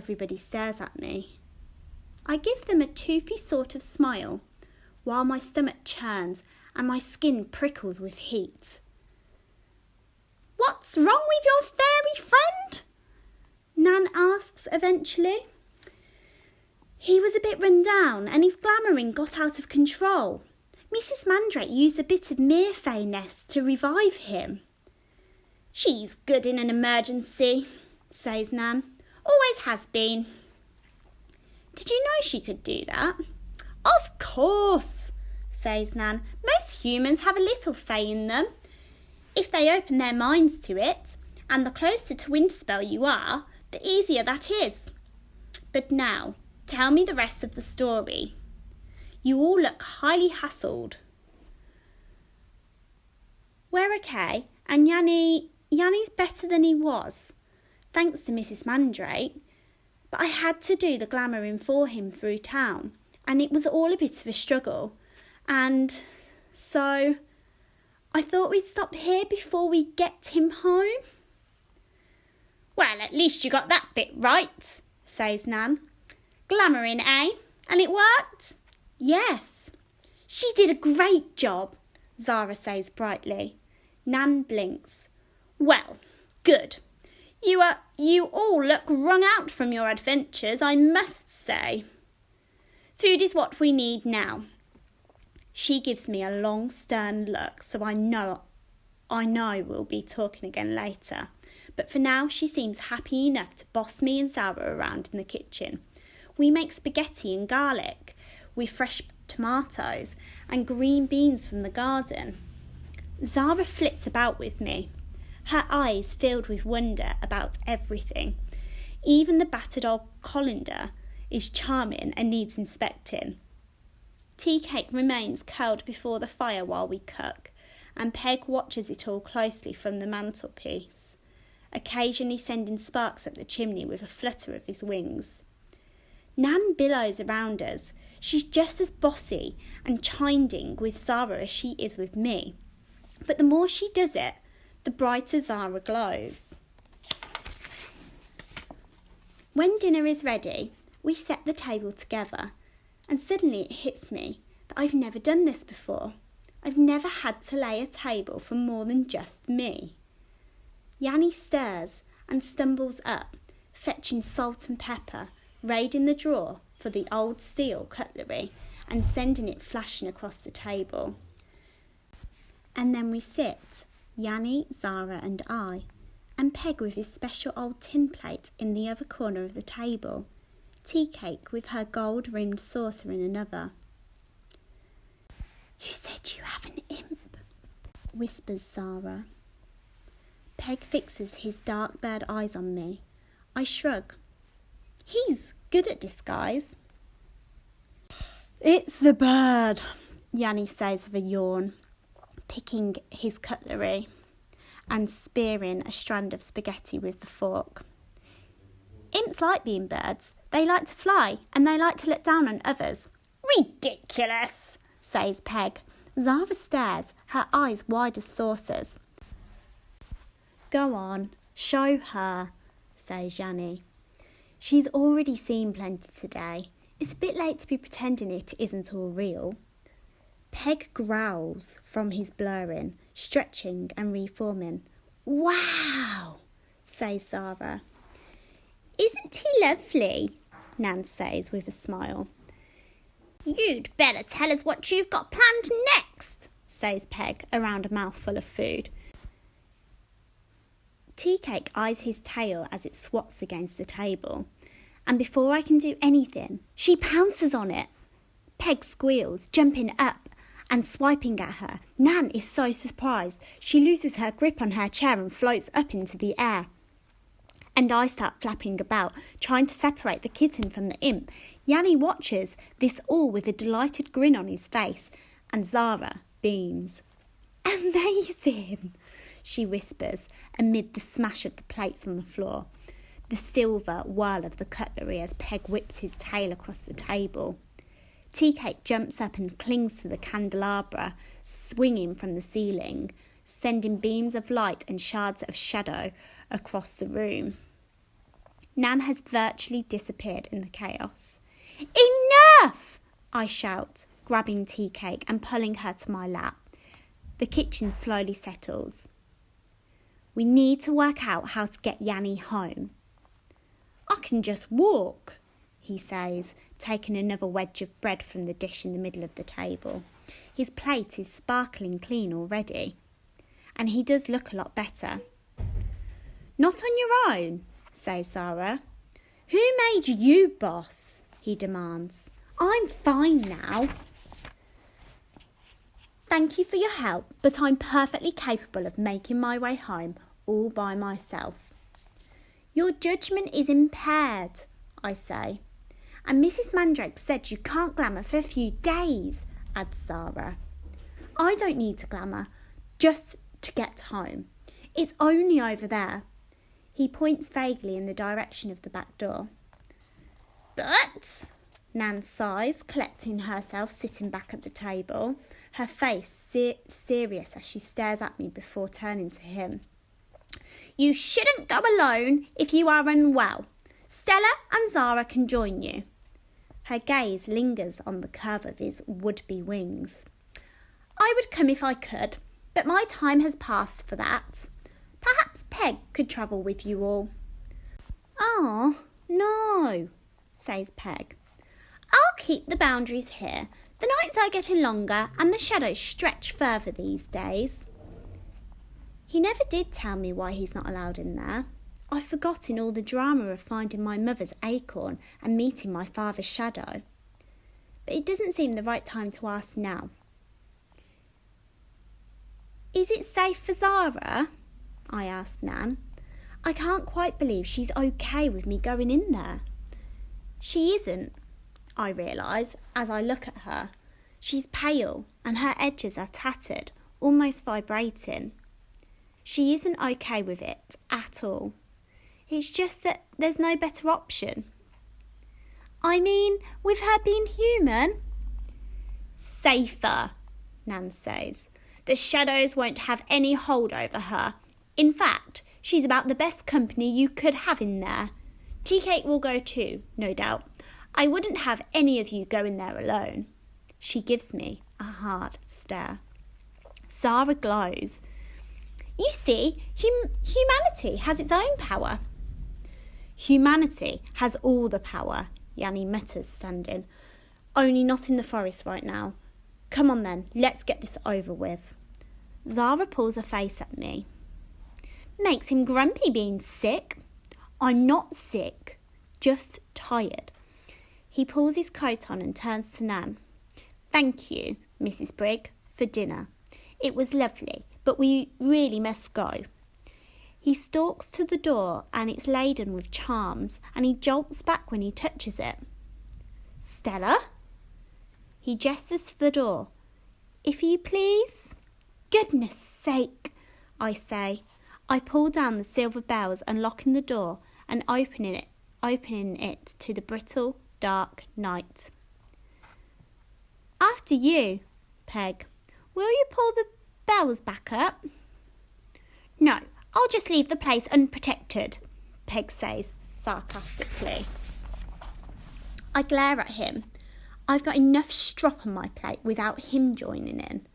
Everybody stares at me. I give them a toothy sort of smile, while my stomach churns and my skin prickles with heat. "What's wrong with your fairy friend?" Nan asks eventually. "He was a bit run down and his glamouring got out of control. Mrs. Mandrake used a bit of Mirfay nest to revive him." "She's good in an emergency," says Nan. "Always has been." "Did you know she could do that?" "Of course," says Nan. "Most humans have a little fae in them, if they open their minds to it, and the closer to Winterspell you are, the easier that is. But now, tell me the rest of the story. You all look highly hassled." "We're okay, and Yanni's better than he was, thanks to Mrs. Mandrake. But I had to do the glamouring for him through town, and it was all a bit of a struggle. And so I thought we'd stop here before we get him home." "Well, at least you got that bit right," says Nan. "Glamouring, eh? And it worked?" "Yes." "She did a great job," Zara says brightly. Nan blinks. "Well, good. You all look wrung out from your adventures, I must say. Food is what we need now." She gives me a long, stern look, so I know we'll be talking again later. But for now, she seems happy enough to boss me and Zara around in the kitchen. We make spaghetti and garlic with fresh tomatoes and green beans from the garden. Zara flits about with me, her eyes filled with wonder about everything. Even the battered old colander is charming and needs inspecting. Tea cake remains curled before the fire while we cook, and Peg watches it all closely from the mantelpiece, occasionally sending sparks up the chimney with a flutter of his wings. Nan billows around us. She's just as bossy and chiding with Zara as she is with me. But the more she does it, the brighter Zara glows. When dinner is ready, we set the table together, and suddenly it hits me that I've never done this before. I've never had to lay a table for more than just me. Yanni stirs and stumbles up, fetching salt and pepper, raiding the drawer for the old steel cutlery and sending it flashing across the table. And then we sit, Yanni, Zara and I, and Peg with his special old tin plate in the other corner of the table, Tea cake with her gold-rimmed saucer in another. "You said you have an imp," whispers Zara. Peg fixes his dark bird eyes on me. I shrug. "He's good at disguise." "It's the bird," Yanni says with a yawn, picking his cutlery and spearing a strand of spaghetti with the fork. "Imps like being birds. They like to fly and they like to look down on others." "Ridiculous," says Peg. Zara stares, her eyes wide as saucers. "Go on, show her," says Yanni. "She's already seen plenty today. It's a bit late to be pretending it isn't all real." Peg growls from his blurring, stretching and reforming. "Wow," says Zara. "Isn't he lovely?" Nan says with a smile. "You'd better tell us what you've got planned next," says Peg around a mouthful of food. Tea cake eyes his tail as it swats against the table, and before I can do anything, she pounces on it. Peg squeals, jumping up and swiping at her. Nan is so surprised, she loses her grip on her chair and floats up into the air. And I start flapping about, trying to separate the kitten from the imp. Yanni watches this all with a delighted grin on his face, and Zara beams. "Amazing," she whispers amid the smash of the plates on the floor, the silver whirl of the cutlery as Peg whips his tail across the table. Tea cake jumps up and clings to the candelabra, swinging from the ceiling, sending beams of light and shards of shadow across the room. Nan has virtually disappeared in the chaos. Enough! I shout, grabbing tea cake and pulling her to my lap. The kitchen slowly settles. We need to work out how to get Yanni home. I can just walk, he says, taking another wedge of bread from the dish in the middle of the table. His plate is sparkling clean already, and he does look a lot better. Not on your own, says Zara. Who made you boss? He demands. I'm fine now. Thank you for your help, but I'm perfectly capable of making my way home all by myself. Your judgment is impaired, I say. And Mrs. Mandrake said you can't glamour for a few days, adds Zara. I don't need to glamour, just to get home. It's only over there. He points vaguely in the direction of the back door. But, Nan sighs, collecting herself, sitting back at the table, her face serious as she stares at me before turning to him. You shouldn't go alone if you are unwell. Stella and Zara can join you. Her gaze lingers on the curve of his would-be wings. I would come if I could, but my time has passed for that. Perhaps Peg could travel with you all. Oh, no, says Peg. I'll keep the boundaries here. The nights are getting longer and the shadows stretch further these days. He never did tell me why he's not allowed in there. I've forgotten all the drama of finding my mother's acorn and meeting my father's shadow. But it doesn't seem the right time to ask now. Is it safe for Zara? I asked Nan. I can't quite believe she's okay with me going in there. She isn't, I realise, as I look at her. She's pale and her edges are tattered, almost vibrating. She isn't okay with it at all. It's just that there's no better option. I mean, with her being human? Safer, Nan says. The shadows won't have any hold over her. In fact, she's about the best company you could have in there. Tea Cake will go too, no doubt. I wouldn't have any of you go in there alone. She gives me a hard stare. Zara glows. You see, humanity has its own power. Humanity has all the power, Yanni mutters, standing. Only not in the forest right now. Come on then, let's get this over with. Zara pulls a face at me. Makes him grumpy being sick. I'm not sick, just tired. He pulls his coat on and turns to Nan. Thank you, Mrs. Brigg, for dinner. It was lovely, but we really must go. He stalks to the door and it's laden with charms and he jolts back when he touches it. Stella? He gestures to the door. If you please. Goodness sake, I say. I pull down the silver bells, unlocking the door and opening it to the brittle, dark night. After you, Peg. Will you pull the bells back up? No, I'll just leave the place unprotected, Peg says sarcastically. I glare at him. I've got enough strop on my plate without him joining in.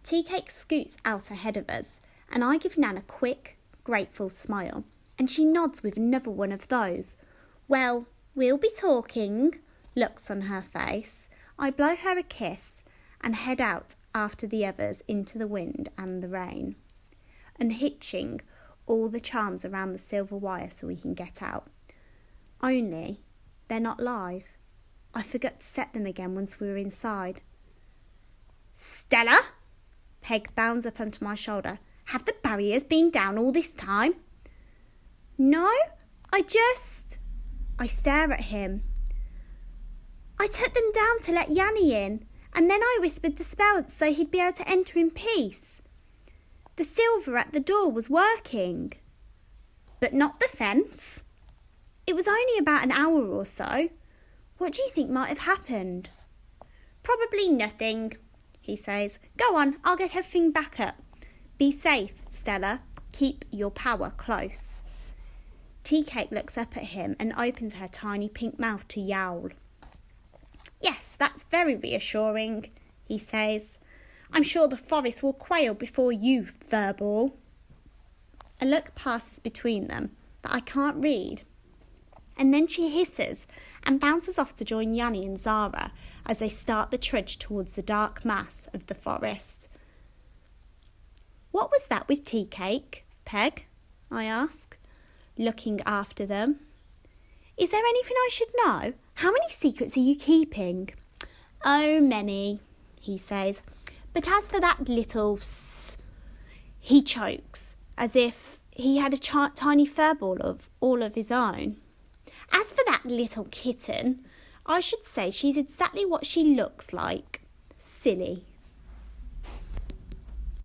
Tea Cake scoots out ahead of us, and I give Nan a quick, grateful smile, and she nods with another one of those. Well, we'll be talking, looks on her face. I blow her a kiss and head out after the others into the wind and the rain, unhitching all the charms around the silver wire so we can get out. Only they're not live. I forgot to set them again once we were inside. Stella? Peg bounds up onto my shoulder. Have the barriers been down all this time? No, I stare at him. I took them down to let Yanni in, and then I whispered the spell so he'd be able to enter in peace. The silver at the door was working. But not the fence. It was only about an hour or so. What do you think might have happened? Probably nothing, he says. Go on, I'll get everything back up. Be safe, Stella. Keep your power close. Tea Cake looks up at him and opens her tiny pink mouth to yowl. Yes, that's very reassuring, he says. I'm sure the forest will quail before you, Furball. A look passes between them that I can't read. And then she hisses and bounces off to join Yanni and Zara as they start the trudge towards the dark mass of the forest. What was that with Tea Cake, Peg? I ask, looking after them. Is there anything I should know? How many secrets are you keeping? Oh, many, he says. But as for that little he chokes, as if he had a tiny furball of all of his own. As for that little kitten, I should say she's exactly what she looks like. Silly.